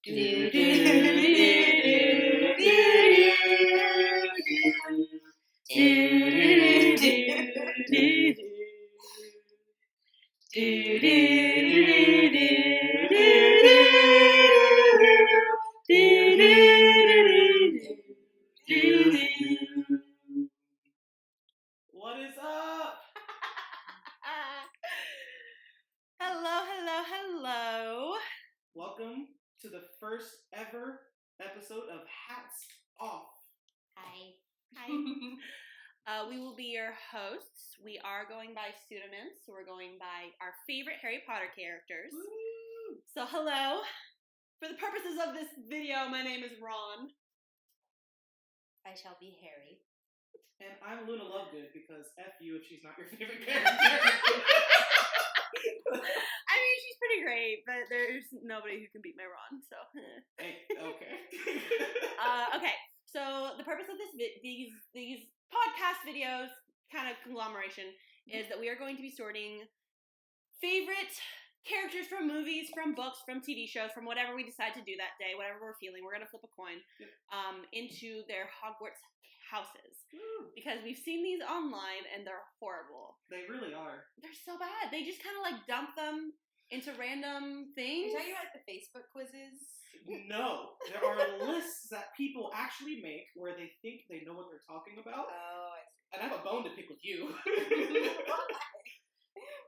What is up? Hello. Welcome to the first ever episode of Hats Off. Hi. We will be your hosts. We are going by pseudonyms, so we're going by our favorite Harry Potter characters. Woo! So hello. For the purposes of this video, my name is Ron. I shall be Harry. And I'm Luna Lovegood because F you if she's not your favorite character. I mean, she's pretty great, but there's nobody who can beat my Ron, so. Hey, okay. Okay, so the purpose of these podcast videos, kind of conglomeration, is that we are going to be sorting favorite characters from movies, from books, from TV shows, from whatever we decide to do that day, whatever we're feeling. We're going to flip a coin into their Hogwarts houses. Woo. Because we've seen these online and they're horrible. They really are. They're so bad. They just kind of like dump them into random things. Are you talking about the Facebook quizzes? No. There are lists that people actually make where they think they know what they're talking about. Oh, I see. And I have a bone to pick with you.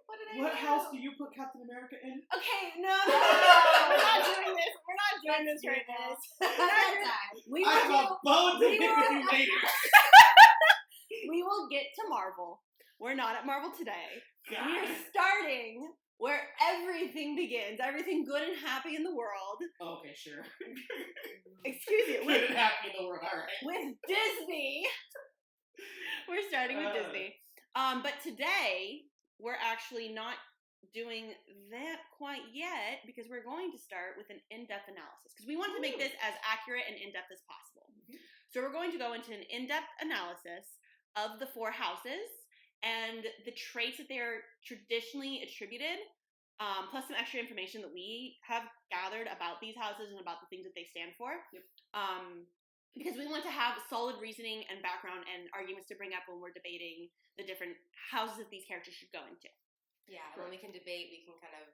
What did I What know? house do you put Captain America in? Okay, no. We're not doing this. We're not doing this right now. We I have a bone to pick with you later. We will get to Marvel. We're not at Marvel today. God. We are starting where everything begins. Everything good and happy in the world. Okay, sure. Excuse me. Good and happy in the world, alright. With Disney. We're starting with Disney. But today, we're actually not doing that quite yet because we're going to start with an in-depth analysis because we wanted to make this as accurate and in-depth as possible. Mm-hmm. So we're going to go into an in-depth analysis of the four houses and the traits that they are traditionally attributed, plus some extra information that we have gathered about these houses and about the things that they stand for. Yep. Because we want to have solid reasoning and background and arguments to bring up when we're debating the different houses that these characters should go into. Yeah, when we can debate, we can kind of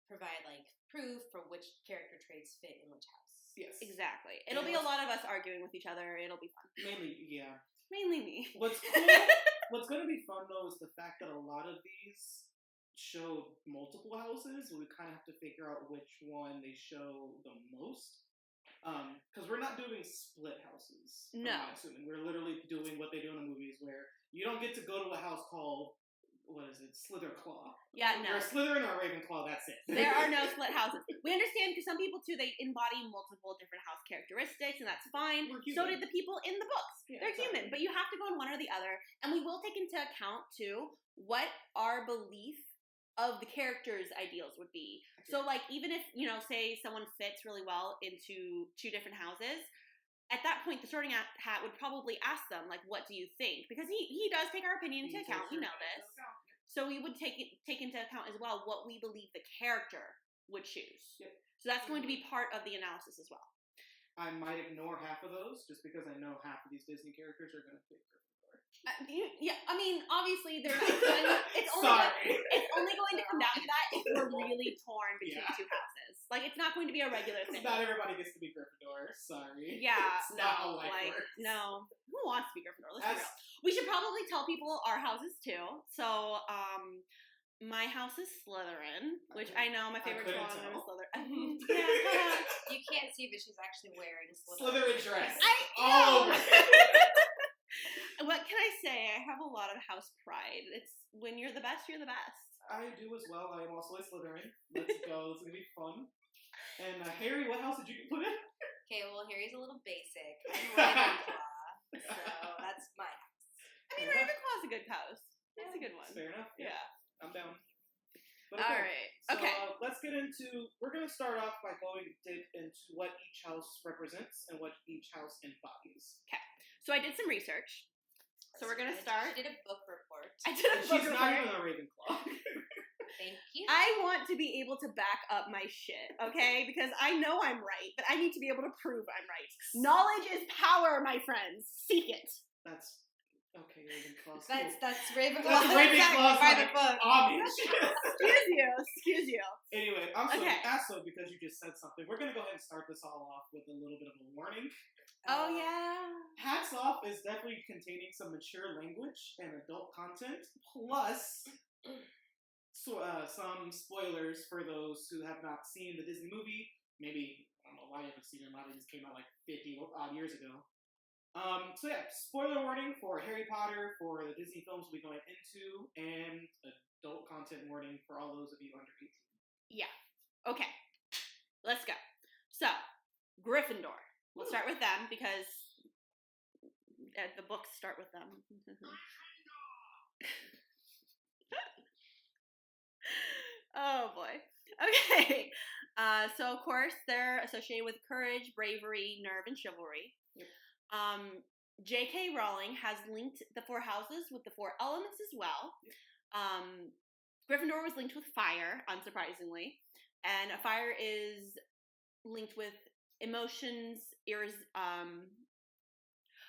provide like proof for which character traits fit in which house. Yes. Exactly. It'll be a lot of us arguing with each other. It'll be fun. Mainly, yeah. Mainly me. What's cool, what's going to be fun, though, is the fact that a lot of these show multiple houses, so we kind of have to figure out which one they show the most. Because we're not doing split houses. No. I'm assuming. We're literally doing what they do in the movies where you don't get to go to a house called, what is it, Slitherclaw. Yeah, no. You're a Slytherin or a Ravenclaw, that's it. There are no split houses. We understand because some people, too, they embody multiple different house characteristics, and that's fine. We're human. So did the people in the books. Yeah, They're exactly. human, but you have to go in one or the other. And we will take into account, too, what our belief of the characters' ideals would be. So, like, even if, say someone fits really well into two different houses, at that point, the sorting hat would probably ask them, like, what do you think? Because he does take our opinion into account. We know this. So we would take into account as well what we believe the character would choose. Yep. So that's going to be part of the analysis as well. I might ignore half of those just because I know half of these Disney characters are going to pick Gryffindor. Yeah, I mean, obviously, they're not it's only going to come down to that if we're really torn between two houses. Like, it's not going to be a regular thing. Not everybody gets to be Gryffindor. Sorry. Yeah, It's not how life works. no. Who wants to be Gryffindor? Let's be real. We should probably tell people our houses too. So, my house is Slytherin, which I know my favorite one is Slytherin. Yeah. You can't see, but she's actually wearing a Slytherin dress. I all over. What can I say? I have a lot of house pride. It's when you're the best, you're the best. I do as well. I am also a Slytherin. Let's go. It's going to be fun. And Harry, what house did you put in? Okay, well, Harry's a little basic. I'm Ravenclaw, so that's my house. I mean, Ravenclaw's a good house. It's a good one. Fair enough. Yeah. I'm down. But All right. So, Okay. Let's get into. We're going to start off by going into what each house represents and what each house embodies. Okay. So I did some research. So we're going to start. She did a book report. I did a book She's report. not even a Ravenclaw. Thank you. I want to be able to back up my shit, okay? Because I know I'm right, but I need to be able to prove I'm right. Knowledge is power, my friends. Seek it. That's okay, Ravenclaw. That's Ravenclaw. That's Ravenclaw's by the book. homage. Excuse you. Anyway, I'm sorry. Okay. Also, because you just said something, we're gonna go ahead and start this all off with a little bit of a warning. Oh yeah. Hats Off is definitely containing some mature language and adult content, plus some spoilers for those who have not seen the Disney movie. Maybe, I don't know why you haven't seen it. A lot of these came out like 50 odd years ago. So yeah, spoiler warning for Harry Potter, for the Disney films we'll be going into, and adult content warning for all those of you under 18. Yeah. Okay. Let's go. So, Gryffindor. We'll start with them because the books start with them. Oh boy. Okay. So of course they're associated with courage, bravery, nerve, and chivalry. Yep. J.K. Rowling has linked the 4 houses with the 4 elements as well. Yep. Gryffindor was linked with fire, unsurprisingly, and fire is linked with emotions.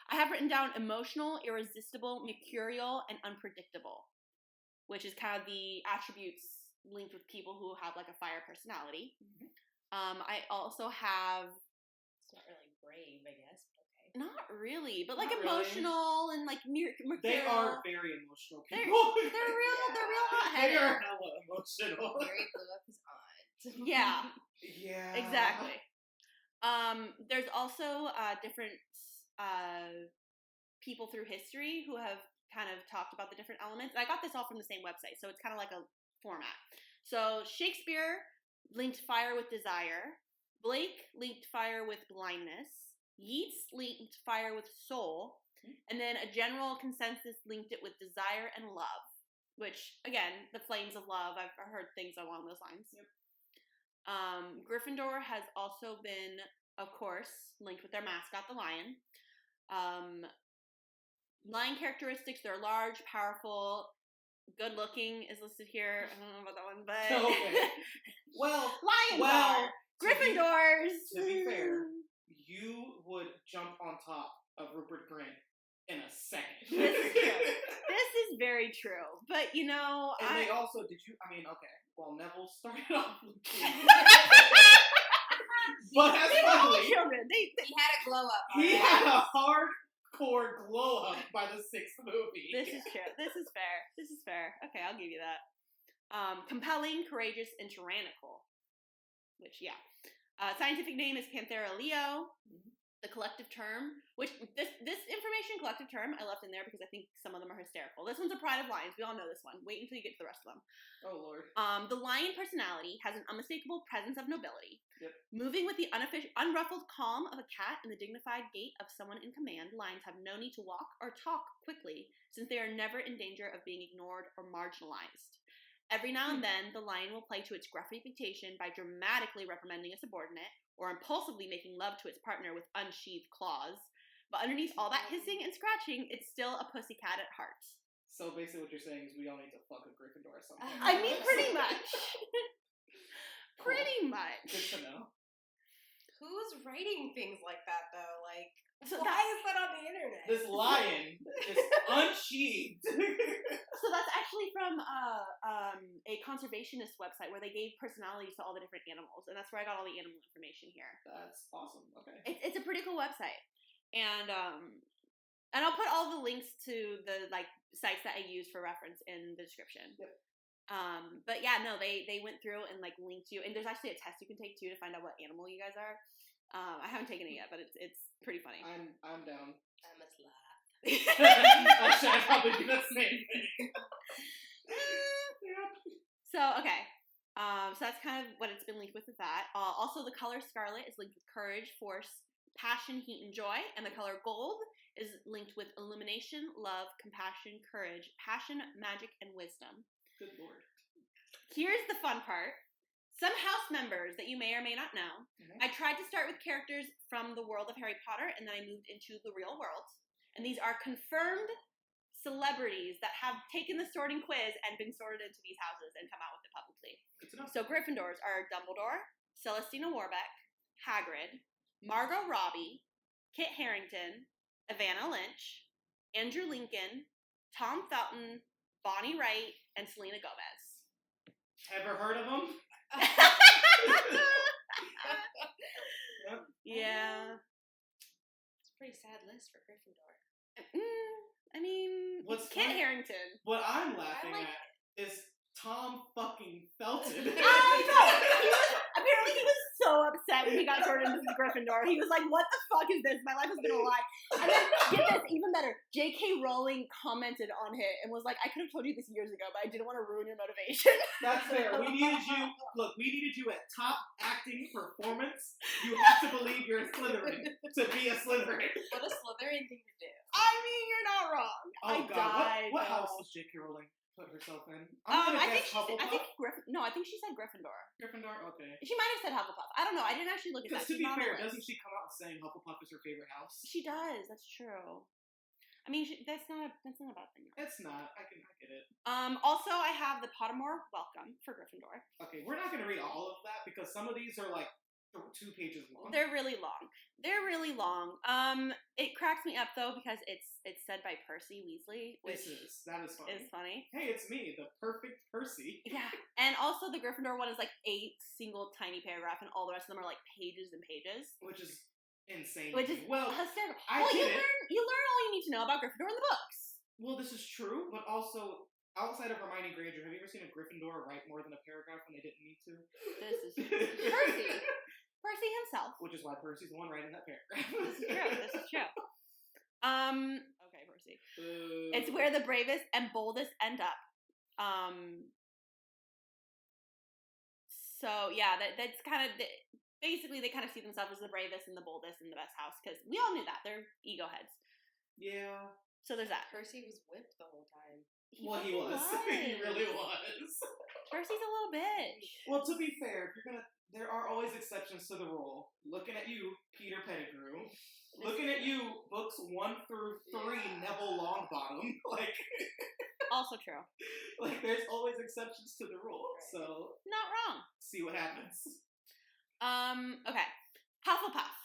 I have written down emotional, irresistible, mercurial, and unpredictable, which is kind of the attributes linked with people who have like a fire personality. Mm-hmm. I also have. It's not really brave, I guess. Okay. Not really, but like not emotional really. And like mercurial. They are very emotional people. They're real hot-headed. They are hella emotional. Mary blew up his aunt. Yeah. Yeah. Exactly. There's also different people through history who have kind of talked about the different elements. And I got this all from the same website, so it's kind of like a format. So Shakespeare linked fire with desire. Blake linked fire with blindness. Yeats linked fire with soul. And then a general consensus linked it with desire and love, which, again, the flames of love, I've heard things along those lines. Yep. Gryffindor has also been, of course, linked with their mascot, the lion. Lion characteristics, they're large, powerful, good looking is listed here. I don't know about that one, but... Okay. Well, lions are! Gryffindors! To be fair, you would jump on top of Rupert Grint in a second. This is true. This is very true. But, you know... And they also, well, Neville started off but that's they were all funny. children. He had a glow up. He had a hardcore glow up by the 6th movie. This is true. This is fair. Okay, I'll give you that. Compelling, courageous, and tyrannical. Which, yeah. Scientific name is Panthera leo. Mm-hmm. The collective term, which this information collective term I left in there because I think some of them are hysterical. This one's a pride of lions. We all know this one. Wait until you get to the rest of them. Oh, Lord. The lion personality has an unmistakable presence of nobility. Yep. Moving with the unruffled calm of a cat and the dignified gait of someone in command, lions have no need to walk or talk quickly since they are never in danger of being ignored or marginalized. Every now and then, the lion will play to its gruff reputation by dramatically reprimanding a subordinate or impulsively making love to its partner with unsheathed claws. But underneath all that hissing and scratching, it's still a pussycat at heart. So basically what you're saying is we all need to fuck a Gryffindor or something. I mean, pretty much. Cool. Pretty much. Good to know. Who's writing things like that, though? Like, so why is that on the internet? This lion is unsheathed. So that's actually from a conservationist website where they gave personalities to all the different animals, and that's where I got all the animal information here. That's awesome. Okay. It's a pretty cool website, and I'll put all the links to the like sites that I use for reference in the description. Yep. But yeah, no, they went through and like linked you, and there's actually a test you can take too to find out what animal you guys are. I haven't taken it yet, but it's pretty funny. I'm down. I'm a sloth. Actually, I'd probably do the same thing. So, okay. So that's kind of what it's been linked with that. Also, the color scarlet is linked with courage, force, passion, heat, and joy. And the color gold is linked with illumination, love, compassion, courage, passion, magic, and wisdom. Good Lord. Here's the fun part. Some house members that you may or may not know. Mm-hmm. I tried to start with characters from the world of Harry Potter, and then I moved into the real world. And these are confirmed celebrities that have taken the sorting quiz and been sorted into these houses and come out with it publicly. Good to know. So Gryffindors are Dumbledore, Celestina Warbeck, Hagrid, Margot Robbie, Kit Harington, Evanna Lynch, Andrew Lincoln, Tom Felton, Bonnie Wright, and Selena Gomez. Ever heard of them? Yep. Yeah. It's a pretty sad list for Gryffindor. I mean, What's Kit funny- Harington. What I'm laughing I like- at is Tom fucking Felton. I know. Apparently, he was so upset when he got sorted into Gryffindor. He was like, "What the fuck is this? My life has been a lie." And then, get this, even better. J.K. Rowling commented on it and was like, "I could have told you this years ago, but I didn't want to ruin your motivation." That's fair. We needed you. Look, we needed you at top acting performance. You have to believe you're a Slytherin to be a Slytherin. What a Slytherin thing to do. I mean, you're not wrong. Oh I God, died. what house though. was J.K. Rowling put herself in? I'm gonna I think guess she said, Hufflepuff. No, I think she said Gryffindor. Gryffindor. Okay. She might have said Hufflepuff. I don't know. I didn't actually look at Because that. to She's be not on fair, the list. doesn't she come out saying Hufflepuff is her favorite house? She does. That's true. I mean, that's not a bad thing. It's not. I get it. Also, I have the Pottermore Welcome for Gryffindor. Okay, we're not gonna read all of that because some of these are like 2 pages long. They're really long. It cracks me up though because it's said by Percy Weasley, which that is funny. is funny. Hey, it's me, the perfect Percy. Yeah, and also the Gryffindor one is like 8 single tiny paragraph, and all the rest of them are like pages and pages. Which is insane. Which is well, hysterical. I Well, get it. you learn all you need to know about Gryffindor in the books. Well, this is true, but also outside of Hermione Granger, have you ever seen a Gryffindor write more than a paragraph when they didn't need to? This is Percy. Percy himself. Which is why Percy's the one writing that paragraph. This is true. Okay, Percy. It's where the bravest and boldest end up. So yeah, that's kind of basically they kind of see themselves as the bravest and the boldest and the best house because we all knew that they're ego heads. Yeah. So there's that. Percy was whipped the whole time. He was. He really was. Percy's a little bitch. Well, to be fair, there are always exceptions to the rule. Looking at you, Peter Pettigrew. Looking at you, books 1 through 3, Neville Longbottom. Also true. There's always exceptions to the rule. So Not wrong. see what happens. Okay. Hufflepuff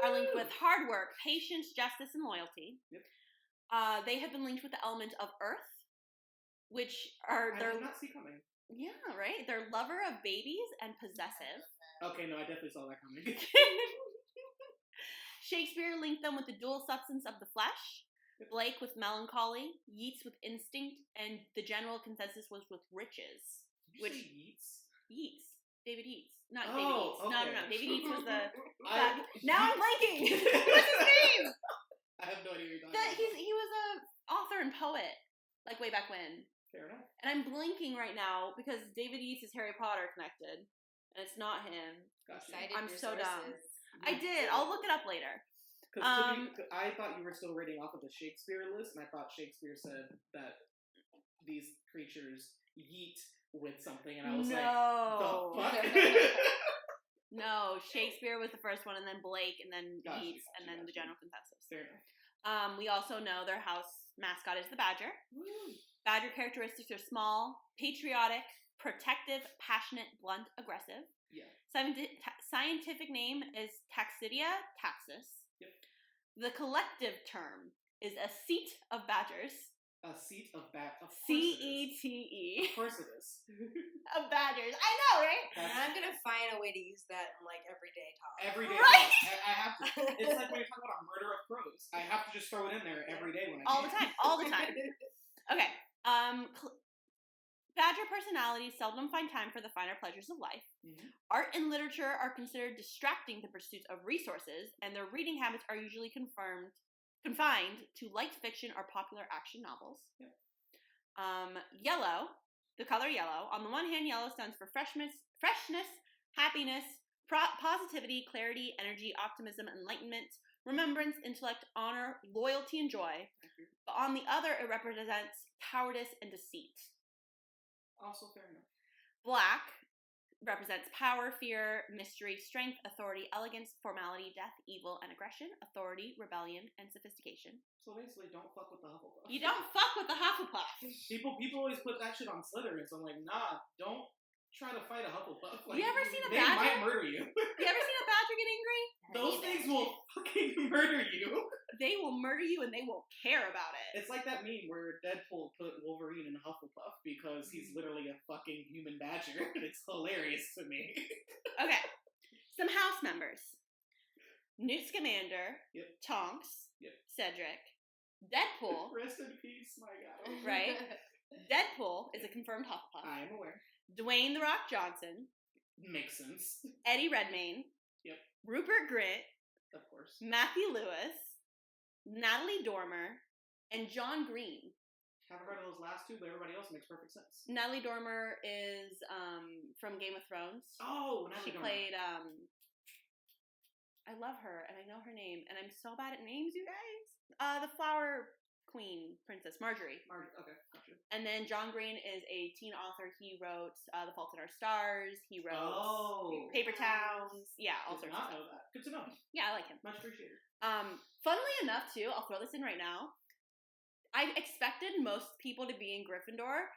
are linked with hard work, patience, justice, and loyalty. Yep. They have been linked with the element of earth, which are I did not see coming. yeah, right. They're lover of babies and possessive. Okay, no, I definitely saw that coming. Shakespeare linked them with the dual substance of the flesh. Blake with melancholy, Yeats with instinct, and the general consensus was with riches. Did you say Yeats? Yeats. David Yeats. Not Oh, David Yeats. okay. No. David Yeats was the... I- now I'm blanking! What's his name? I have no idea what you're talking about. He was a author and poet, way back when. Fair enough. And I'm blinking right now because David Yeats is Harry Potter connected, and it's not him. Gotcha. Cited I'm your so dumb. sources. I did. I'll look it up later. I thought you were still reading off of the Shakespeare list, and I thought Shakespeare said that these creatures yeet with something, and I was like, the fuck? No, Shakespeare was the first one, and then Blake, and then Gotcha, Yeats, and then gotcha. the general consensus. Fair enough. We also know their house mascot is the badger. Woo. Badger characteristics are small, patriotic, protective, passionate, blunt, aggressive. Yeah. Scientific name is Taxidia taxus. Yep. The collective term is a seat of badgers. A seat of C-E-T-E. Of course it is. Of badgers. I know, right? And I'm gonna find a way to use that in everyday talk. Everyday Right? talk. I have to. It's like when you're talking about a murder of crows. I have to just throw it in there every day when I All can. the time. All the time. Okay. Badger personalities seldom find time for the finer pleasures of life. Mhm. Art and literature are considered distracting to pursuits of resources, and their reading habits are usually confined to light fiction or popular action novels. Yep. Yellow, the color yellow. On the one hand, yellow stands for freshness, happiness, positivity, clarity, energy, optimism, enlightenment, remembrance, intellect, honor, loyalty, and joy. But on the other, it represents cowardice and deceit. Also fair enough. Black, represents power, fear, mystery, strength, authority, elegance, formality, death, evil, and aggression, authority, rebellion, and sophistication. So basically, don't fuck with the Hufflepuff. You don't fuck with the Hufflepuff. People always put that shit on Slytherin, so I'm like, nah, don't try to fight a Hufflepuff. Like, You ever seen a they badger? might murder you. You ever seen a badger get angry? Those things will fucking murder you. They will murder you and they won't care about it. It's like that meme where Deadpool put Wolverine in Hufflepuff because he's literally a fucking human badger. It's hilarious to me. Okay. Some house members. Newt Scamander. Yep. Tonks. Yep. Cedric. Deadpool. Rest in peace, my god. Right? Deadpool is a confirmed Hufflepuff. I am aware. Dwayne The Rock Johnson. Makes sense. Eddie Redmayne. Yep. Rupert Grint. Of course. Matthew Lewis. Natalie Dormer. And John Green. Haven't read those last two, but everybody else makes perfect sense. Natalie Dormer is from Game of Thrones. Oh, Natalie She Dormer. played I love her and I know her name and I'm so bad at names, you guys. The flower queen princess Marjorie. Okay, gotcha. And then John Green is a teen author. He wrote The Fault in Our Stars. He wrote Paper Towns. Yeah, all Did sorts of not stuff. know that. Good to know. Yeah, I like him. Much appreciated. Funnily enough, too, I'll throw this in right now. I expected most people to be in Gryffindor.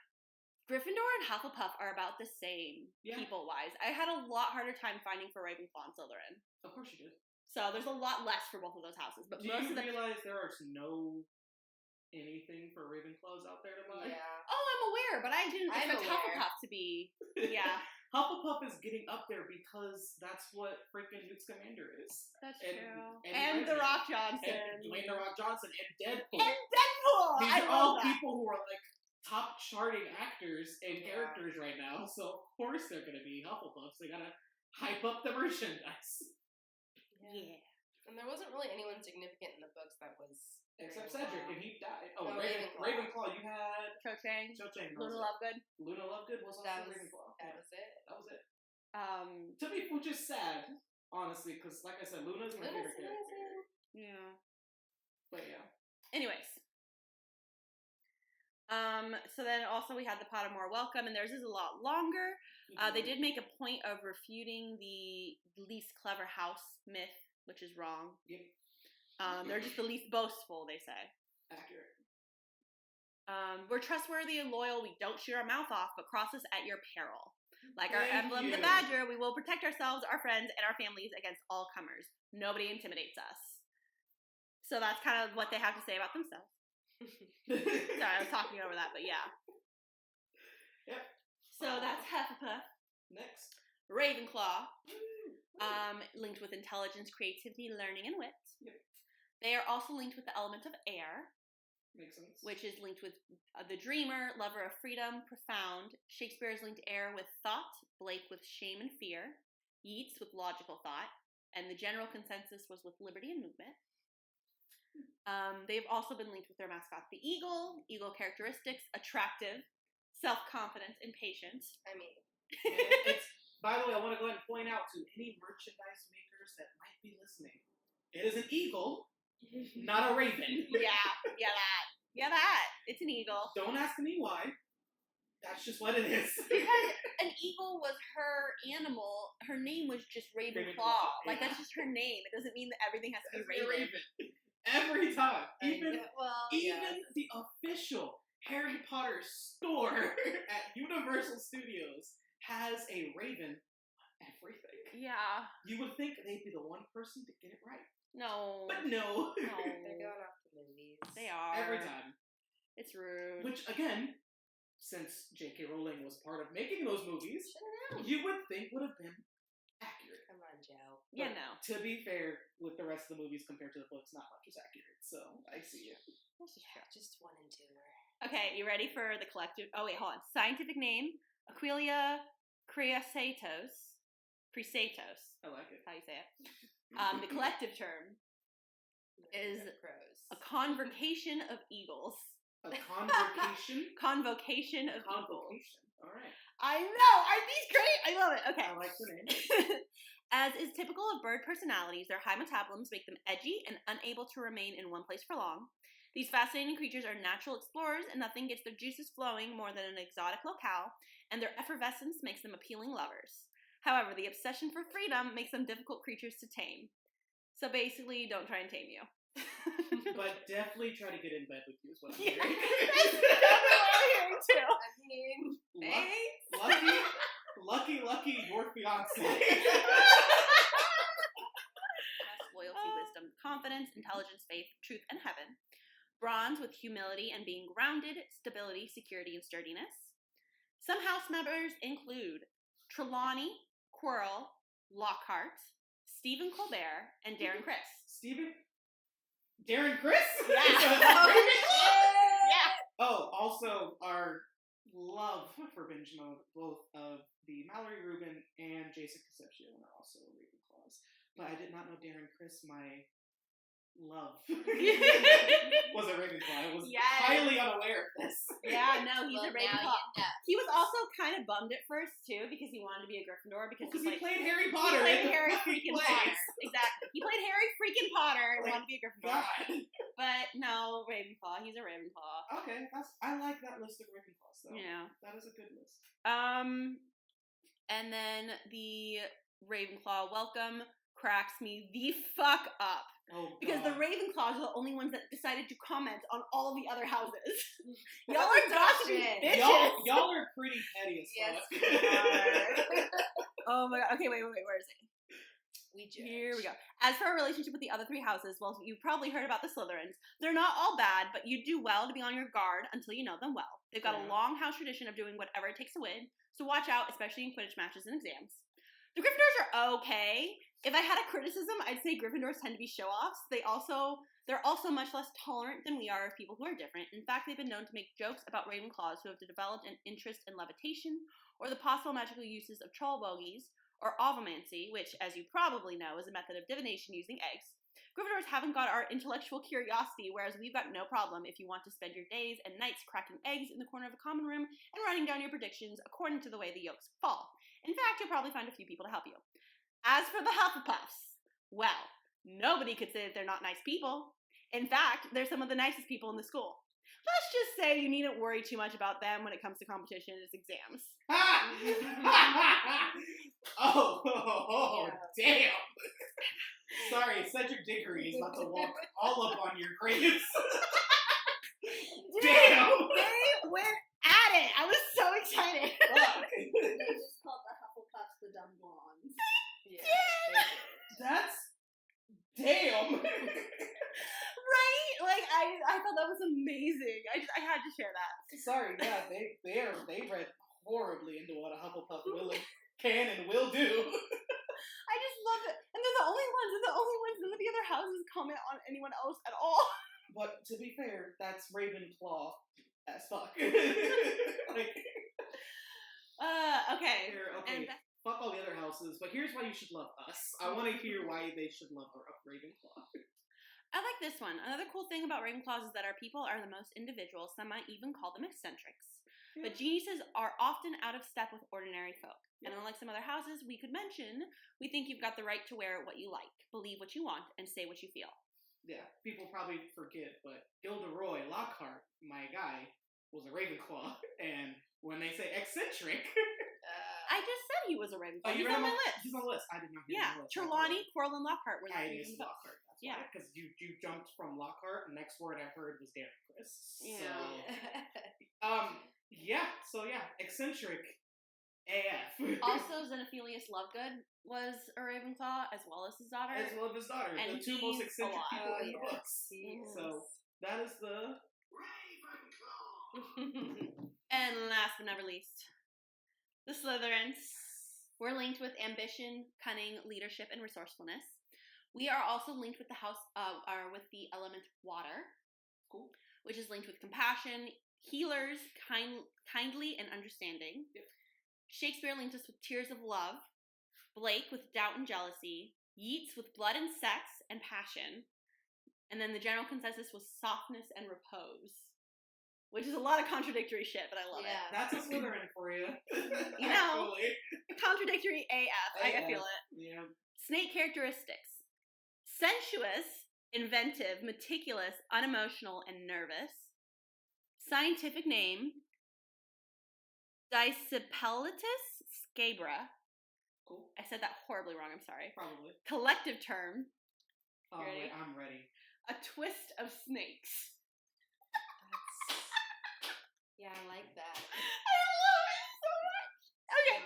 Gryffindor and Hufflepuff are about the same, people-wise. I had a lot harder time finding for Ravenclaw and Slytherin. Of course you did. So there's a lot less for both of those houses. But Do most you of them. realize there are no anything for Ravenclaws out there to buy? Yeah. Oh, I'm aware, but I didn't I'm expect aware. Hufflepuff to be. Yeah, Hufflepuff is getting up there because that's what freaking Newt Scamander is. that's And- true. and And The Redmayne. Rock Johnson. And Dwayne The Rock Johnson and Deadpool. And Deadpool! These I are all love that. people who are like top charting actors and Yeah. characters right now, so of course they're gonna be Hufflepuffs. They gotta hype up the merchandise. Yeah. And there wasn't really anyone significant in the books that was. Except Ravenclaw. Cedric, and he died. Oh, No, Ravenclaw. Ravenclaw. You had Cho Chang. Cho Chang. Luna Lovegood. Luna Lovegood was also That was Ravenclaw. that Yeah, was it. that was it. Um. To me, which is sad, honestly, because like I said, Luna's my favorite Luna's character. amazing. Yeah. But yeah. Anyways. So then also we had the Pottermore Welcome, and theirs is a lot longer. They did make a point of refuting the least clever house myth, which is wrong. Yep. They're just the least boastful, they say. Accurate. We're trustworthy and loyal. We don't shoot our mouth off, but cross us at your peril. Like our Thank emblem, the you. badger, we will protect ourselves, our friends, and our families against all comers. Nobody intimidates us. So that's kind of what they have to say about themselves. Sorry, I was talking over that, but yeah. Yep. So that's Hufflepuff. Next. Ravenclaw, linked with intelligence, creativity, learning, and wit. Yep. They are also linked with the element of air, Makes sense. which is linked with the dreamer, lover of freedom, profound. Shakespeare is linked air with thought, Blake with shame and fear, Yeats with logical thought, and the general consensus was with liberty and movement. They've also been linked with their mascot, the eagle. Eagle characteristics: attractive, self-confident, and patient. I mean, And it's, by the way, I want to go ahead and point out to any merchandise makers that might be listening, it is an eagle, not a raven. Yeah, that. It's an eagle. Don't ask me why. That's just what it is. Because an eagle was her animal. Her name was just Ravenclaw. Ravenclaw, Like, yeah. that's just her name. It doesn't mean that everything has to be It's a Raven. Every time. Even yes. the official Harry Potter store at Universal Studios has a raven on everything. Yeah. You would think they'd be the one person to get it right. No. But no. They're going off the movies. They are. Every time. It's rude. Which, again, since J.K. Rowling was part of making those movies, Should've known. you would think would have been accurate. Come on, Joe. Yeah, But no. To be fair, with the rest of the movies compared to the books, not much is accurate. So, I see it. Yeah, just 1 and 2 are. Okay, you ready for the collective? Oh, wait, hold on. Scientific name: Aquilia creacetos. Creacetos. I like it. How you say it? The collective term is crows. a convocation of eagles. A convocation? Convocation of eagles. Convocation. All right. I know! Aren't these great? I love it. Okay. I like the name. As is typical of bird personalities, their high metabolisms make them edgy and unable to remain in one place for long. These fascinating creatures are natural explorers, and nothing gets their juices flowing more than an exotic locale, and their effervescence makes them appealing lovers. However, the obsession for freedom makes them difficult creatures to tame. So basically, don't try and tame you. But definitely try to get in bed with you is what I'm Yeah, hearing. that's definitely what I'm hearing too. I mean, thanks. Lucky your fiance. Trust, loyalty, wisdom, confidence, intelligence, faith, truth, and heaven. Bronze with humility and being grounded, stability, security, and sturdiness. Some house members include Trelawney, Quirrell, Lockhart, Stephen Colbert, and Darren Criss. Darren Criss? Yeah. Yeah. Oh, also our love for binge mode, both of the Mallory Rubin and Jason Concepcion are also Ravenclaws. But I did not know Darren Criss, my love, was a Ravenclaw. I was highly unaware of this. Yeah, no, he's a Ravenclaw. You know. He was also kind of bummed at first too because he wanted to be a Gryffindor because he played Harry Potter. He played Harry freaking Potter. Exactly. He played Harry freaking Potter and wanted to be a Gryffindor. God. But no, Ravenclaw. He's a Ravenclaw. Okay, I like that list of Ravenclaws though. Yeah, that is a good list. And then the Ravenclaw welcome cracks me the fuck up. Oh, because God. the Ravenclaws are the only ones that decided to comment on all the other houses. Y'all are gossiping bitches. Y'all are pretty petty as fuck. Yes, Oh my god. Okay, wait. Where is it? we judge. Here we go. As for our relationship with the other three houses, well, you've probably heard about the Slytherins. They're not all bad, but you do well to be on your guard until you know them well. They've got a long house tradition of doing whatever it takes to win, so watch out, especially in Quidditch matches and exams. The Gryffindors are okay. If I had a criticism, I'd say Gryffindors tend to be show-offs. They're also much less tolerant than we are of people who are different. In fact, they've been known to make jokes about Ravenclaws who have developed an interest in levitation or the possible magical uses of troll bogies or ovomancy, which, as you probably know, is a method of divination using eggs. Gryffindors haven't got our intellectual curiosity, whereas we've got no problem if you want to spend your days and nights cracking eggs in the corner of a common room and writing down your predictions according to the way the yolks fall. In fact, you'll probably find a few people to help you. As for the Hufflepuffs, well, nobody could say that they're not nice people. In fact, they're some of the nicest people in the school. Let's just say you needn't worry too much about them when it comes to competition and exams. Oh, damn. Sorry, Cedric Diggory is about to walk all up on your graves. Damn! They went at it! I was so excited. Fuck. They just called the Hufflepuffs the dumb blondes. Yeah. That's damn. Right? Like, I thought that was amazing. I had to share that. Sorry, yeah, they read horribly into what a Hufflepuff can and will do. I just love it. And they're the only ones. None of the other houses comment on anyone else at all. But to be fair, that's Ravenclaw as fuck. Okay. Okay. Fuck all the other houses, but here's why you should love us. I want to hear why they should love Ravenclaw. I like this one. Another cool thing about Ravenclaws is that our people are the most individual. Some might even call them eccentrics. Yeah. But geniuses are often out of step with ordinary folk. Yeah. And unlike some other houses we could mention, we think you've got the right to wear what you like, believe what you want, and say what you feel. Yeah, people probably forget, but Gilderoy Lockhart, my guy, was a Ravenclaw. And when they say eccentric... I just said he was a Ravenclaw. He's on my list. He's on the list. I did not hear him on the list. Trelawney, Quirrell, and Lockhart were the names. Lockhart. That's why. Because you jumped from Lockhart. The next word I heard was Darren Criss. So, eccentric AF. Also, Xenophilius Lovegood was a Ravenclaw, as well as his daughter. And the two most eccentric people in the books. So, that is the Ravenclaw. And last but never least, the Slytherins. We're linked with ambition, cunning, leadership, and resourcefulness. We are also linked with the with the element water, cool, which is linked with compassion, healers, kindly, and understanding. Yep. Shakespeare linked us with tears of love. Blake with doubt and jealousy. Yeats with blood and sex and passion. And then the general consensus was softness and repose. Which is a lot of contradictory shit, but I love it. That's a Slytherin for you. You know, contradictory AF. I feel it. Yeah. Snake characteristics. Sensuous, inventive, meticulous, unemotional, and nervous. Scientific name. Dicipelitis scabra. Cool. I said that horribly wrong, I'm sorry. Probably. Collective term. Oh, ready? wait, I'm ready. A twist of snakes. Yeah, I like that. I love it so much. Okay.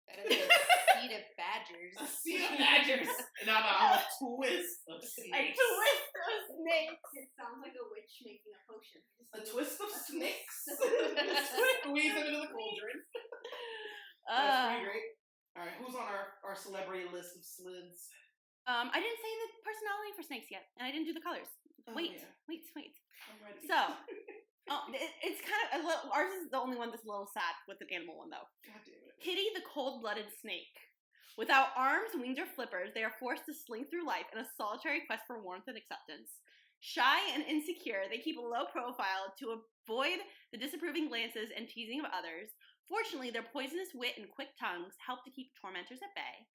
Better than a seed of badgers. A sea of badgers. No, I'm a twist of A snakes. twist of snakes. It sounds like a witch making a potion. A twist of snakes. Twist. Squeeze them into the cauldron. That's pretty great. All right, who's on our celebrity list of slids? I didn't say the personality for snakes yet, and I didn't do the colors. Oh, wait. I'm ready. So, it's kind of a little, ours is the only one that's a little sad with the animal one though. God damn it. Kitty, the cold-blooded snake. Without arms, wings, or flippers, they are forced to slink through life in a solitary quest for warmth and acceptance. Shy and insecure, they keep a low profile to avoid the disapproving glances and teasing of others. Fortunately, their poisonous wit and quick tongues help to keep tormentors at bay.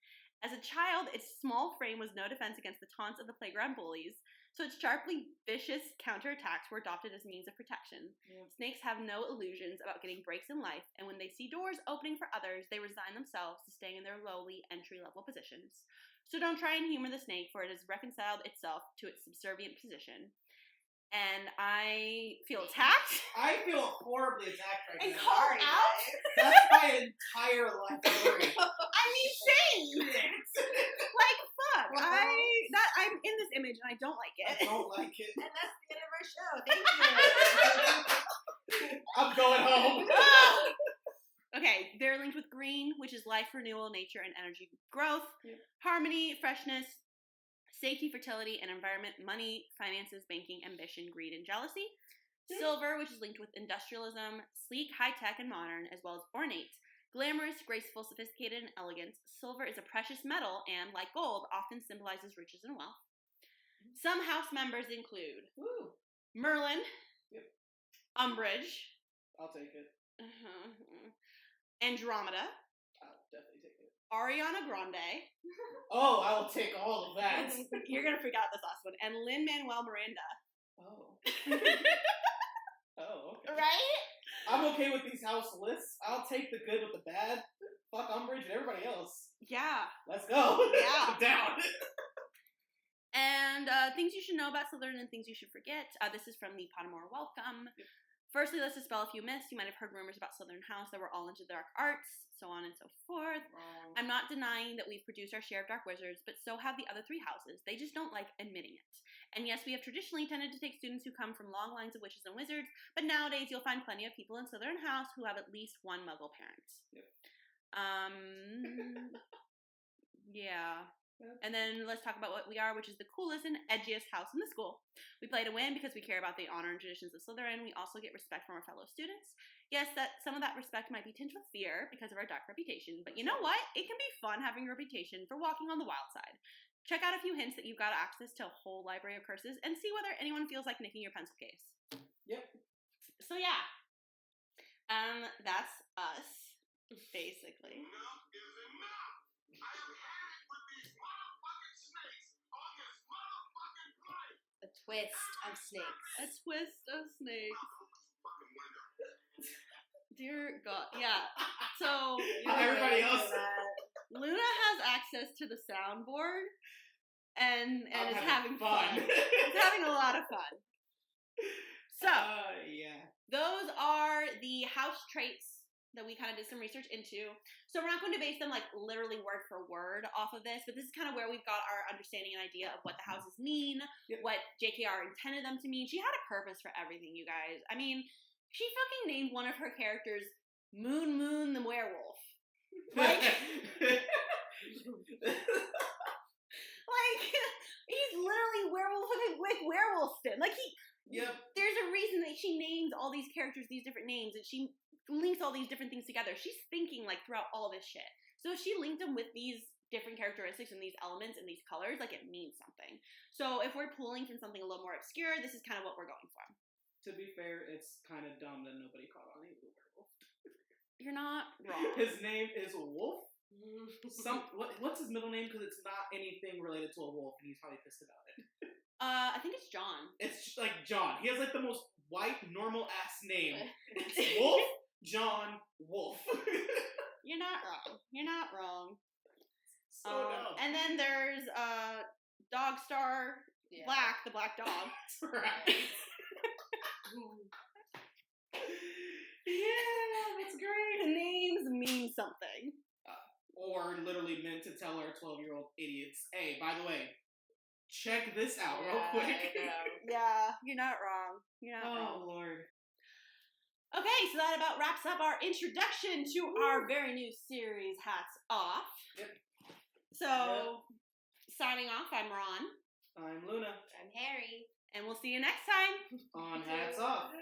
As a child, its small frame was no defense against the taunts of the playground bullies, so its sharply vicious counterattacks were adopted as means of protection. Yeah. Snakes have no illusions about getting breaks in life, and when they see doors opening for others, they resign themselves to staying in their lowly entry-level positions. So don't try and humor the snake, for it has reconciled itself to its subservient position. And I feel attacked I feel horribly attacked right and now. called out. That's my entire life story. I mean, shame. Like, fuck. I'm in this image and I don't like I it. don't like it. And that's the end of our show. Thank you. I'm going home. Okay, they're linked with green, which is life, renewal, nature, and energy growth. Yep. Harmony, freshness, safety, fertility, and environment, money, finances, banking, ambition, greed, and jealousy. Silver, which is linked with industrialism, sleek, high-tech, and modern, as well as ornate. Glamorous, graceful, sophisticated, and elegant, silver is a precious metal and, like gold, often symbolizes riches and wealth. Some house members include Woo. Merlin, Yep. Umbridge, I'll take it. Andromeda, I'll definitely take it. Ariana Grande. Oh, I will take all of that. You're gonna freak out this last one. And Lin-Manuel Miranda. Oh. Oh, okay. Right? I'm okay with these house lists. I'll take the good with the bad. Fuck Umbridge and everybody else. Yeah. Let's go. Yeah. I'm down. And things you should know about Slytherin and things you should forget. This is from the Pottermore Welcome. Yep. Firstly, let's dispel a few myths. You might have heard rumors about Slytherin House that we're all into dark arts, so on and so forth. I'm not denying that we've produced our share of dark wizards, but so have the other three houses. They just don't like admitting it. And yes, we have traditionally tended to take students who come from long lines of witches and wizards, but nowadays you'll find plenty of people in Slytherin House who have at least one Muggle parent. Yep. Yeah. And then let's talk about what we are, which is the coolest and edgiest house in the school. We play to win because we care about the honor and traditions of Slytherin. We also get respect from our fellow students. Yes, that some of that respect might be tinged with fear because of our dark reputation, but you know what? It can be fun having a reputation for walking on the wild side. Check out a few hints that you've got access to a whole library of curses and see whether anyone feels like nicking your pencil case. Yep. So yeah. That's us, basically. Enough is enough! I am had with these motherfucking snakes on this motherfucking plane! A twist of snakes. A twist of snakes. Fucking window. Dear God. Yeah. So Everybody else. Luna has access to the soundboard and I'm is having fun. fun. It's having a lot of fun. So Yeah. those are the house traits that we kind of did some research into. So we're not going to base them like literally word for word off of this, but this is kind of where we've got our understanding and idea of what the houses mean, Yep. what JKR intended them to mean. She had a purpose for everything, you guys. I mean, she fucking named one of her characters Moon Moon the Werewolf. Like, he's literally werewolfing with Werewolfston. Like, Yep. there's a reason that she names all these characters these different names, and she links all these different things together. She's thinking, like, throughout all this shit. So if she linked them with these different characteristics and these elements and these colors, like, it means something. So if we're pulling from something a little more obscure, this is kind of what we're going for. To be fair, it's kind of dumb that nobody caught on he was a werewolf. You're not wrong. His name is Wolf. What's his middle name? Because it's not anything related to a wolf, and he's probably pissed about it. I think it's John. It's just like John. He has like the most white, normal ass name. It's Wolf, John, Wolf. You're not wrong. You're not wrong. So dumb. And then there's Dog Star Yeah. Black, the black dog. That's right. Yeah, that's great. The names mean something. Or literally meant to tell our 12-year-old idiots, hey, by the way, check this out real Yeah, quick. I know. Yeah, you're not wrong. You're not wrong. Oh, Lord. Okay, so that about wraps up our introduction to our very new series, Hats Off. Yep. So, signing off, I'm Ron, I'm Luna I'm Harry. and we'll see you next time. on Hats Off.